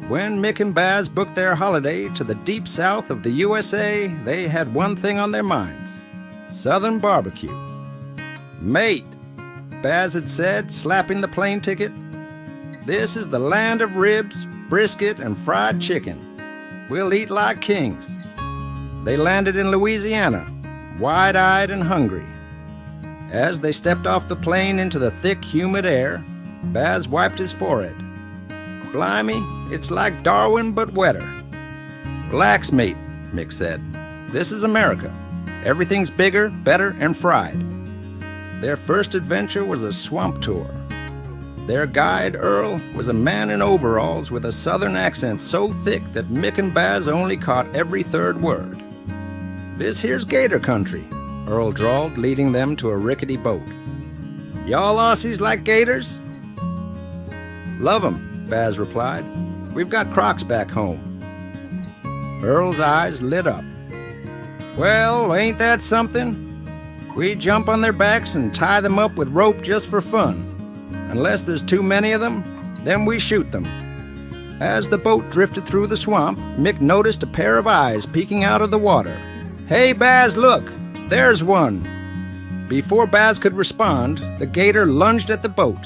When Mick and Baz booked their holiday to the deep south of the USA, they had one thing on their minds: Southern barbecue. "Mate," Baz had said, slapping the plane ticket, "this is the land of ribs, brisket, and fried chicken. We'll eat like kings." They landed in Louisiana, wide-eyed and hungry. As they stepped off the plane into the thick, humid air, Baz wiped his forehead. "Blimey, it's like Darwin but wetter." "Relax, mate," Mick said. "This is America. Everything's bigger, better, and fried." Their first adventure was a swamp tour. Their guide, Earl, was a man in overalls with a southern accent so thick that Mick and Baz only caught every third word. "This here's gator country," Earl drawled, leading them to a rickety boat. "Y'all Aussies like gators?" "Love 'em," Baz replied. "We've got crocs back home." Earl's eyes lit up. "Well, ain't that something? We jump on their backs and tie them up with rope just for fun. Unless there's too many of them, then we shoot them." As the boat drifted through the swamp, Mick noticed a pair of eyes peeking out of the water. "Hey, Baz, look! There's one!" Before Baz could respond, the gator lunged at the boat.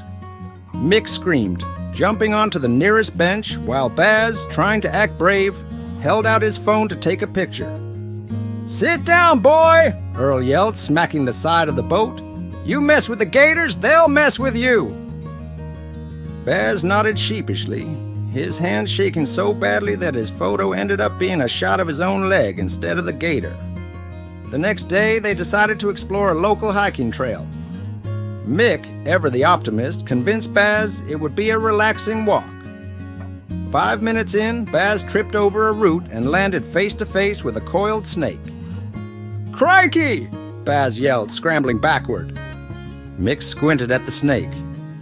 Mick screamed, jumping onto the nearest bench, while Baz, trying to act brave, held out his phone to take a picture. "Sit down, boy!" Earl yelled, smacking the side of the boat. "You mess with the gators, they'll mess with you!" Baz nodded sheepishly, his hand shaking so badly that his photo ended up being a shot of his own leg instead of the gator. The next day, they decided to explore a local hiking trail. Mick, ever the optimist, convinced Baz it would be a relaxing walk. 5 minutes in, Baz tripped over a root and landed face to face with a coiled snake. "Crikey!" Baz yelled, scrambling backward. Mick squinted at the snake.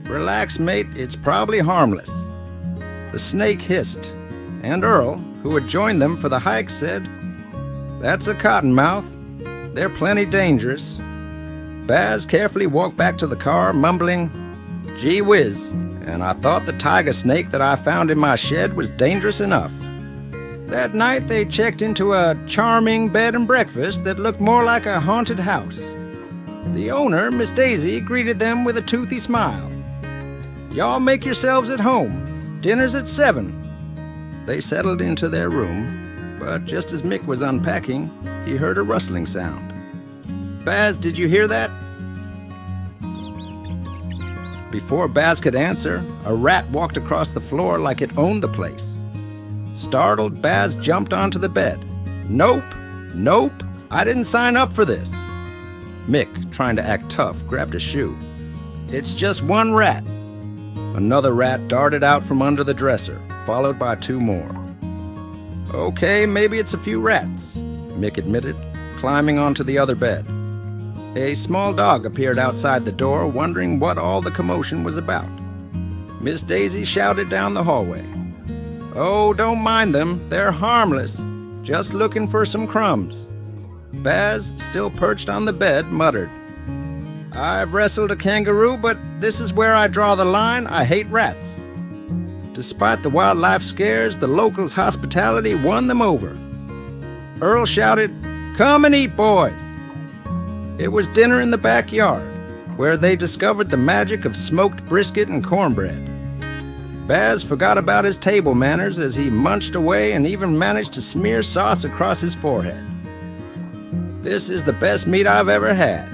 "Relax, mate, it's probably harmless." The snake hissed, and Earl, who had joined them for the hike, said, "That's a cottonmouth. They're plenty dangerous." Baz carefully walked back to the car, mumbling, "Gee whiz, and I thought the tiger snake that I found in my shed was dangerous enough." That night they checked into a charming bed and breakfast that looked more like a haunted house. The owner, Miss Daisy, greeted them with a toothy smile. "Y'all make yourselves at home. Dinner's at 7. They settled into their room, but just as Mick was unpacking, he heard a rustling sound. "Baz, did you hear that?" Before Baz could answer, a rat walked across the floor like it owned the place. Startled, Baz jumped onto the bed. Nope, I didn't sign up for this." Mick, trying to act tough, grabbed a shoe. "It's just one rat." Another rat darted out from under the dresser, followed by 2 more. "Okay, maybe it's a few rats," Mick admitted, climbing onto the other bed. A small dog appeared outside the door, wondering what all the commotion was about. Miss Daisy shouted down the hallway, "Oh, don't mind them, they're harmless, just looking for some crumbs." Baz, still perched on the bed, muttered, "I've wrestled a kangaroo, but this is where I draw the line. I hate rats." Despite the wildlife scares, the locals' hospitality won them over. Earl shouted, "Come and eat, boys." It was dinner in the backyard, where they discovered the magic of smoked brisket and cornbread. Baz forgot about his table manners as he munched away and even managed to smear sauce across his forehead. "This is the best meat I've ever had.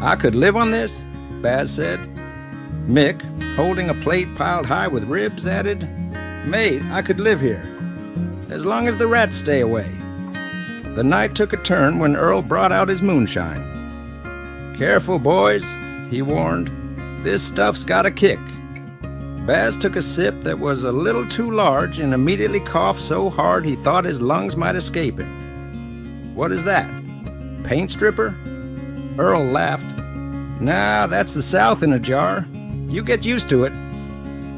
I could live on this," Baz said. Mick, holding a plate piled high with ribs, added, "Mate, I could live here, as long as the rats stay away." The night took a turn when Earl brought out his moonshine. "Careful, boys," he warned. "This stuff's got a kick." Baz took a sip that was a little too large and immediately coughed so hard he thought his lungs might escape him. "What is that? Paint stripper?" Earl laughed. "Nah, that's the South in a jar. You get used to it."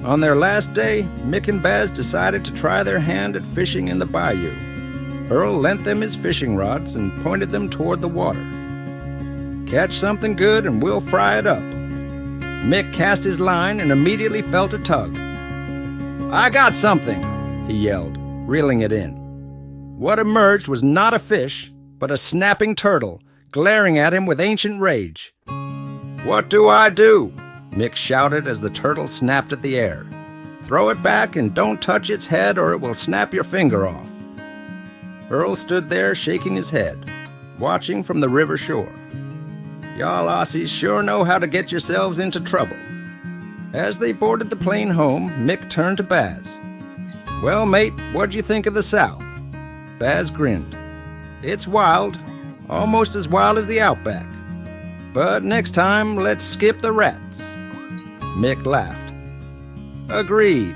On their last day, Mick and Baz decided to try their hand at fishing in the bayou. Earl lent them his fishing rods and pointed them toward the water. "Catch something good and we'll fry it up." Mick cast his line and immediately felt a tug. "I got something!" he yelled, reeling it in. What emerged was not a fish, but a snapping turtle, glaring at him with ancient rage. "What do I do?" Mick shouted as the turtle snapped at the air. "Throw it back and don't touch its head or it will snap your finger off." Earl stood there shaking his head, watching from the river shore. "Y'all Aussies sure know how to get yourselves into trouble." As they boarded the plane home, Mick turned to Baz. "Well, mate, what'd you think of the South?" Baz grinned. "It's wild, almost as wild as the Outback. But next time, let's skip the rats." Mick laughed. "Agreed,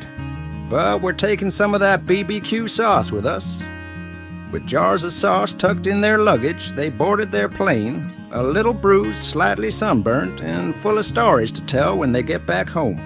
but we're taking some of that BBQ sauce with us." With jars of sauce tucked in their luggage, they boarded their plane, a little bruised, slightly sunburnt, and full of stories to tell when they get back home.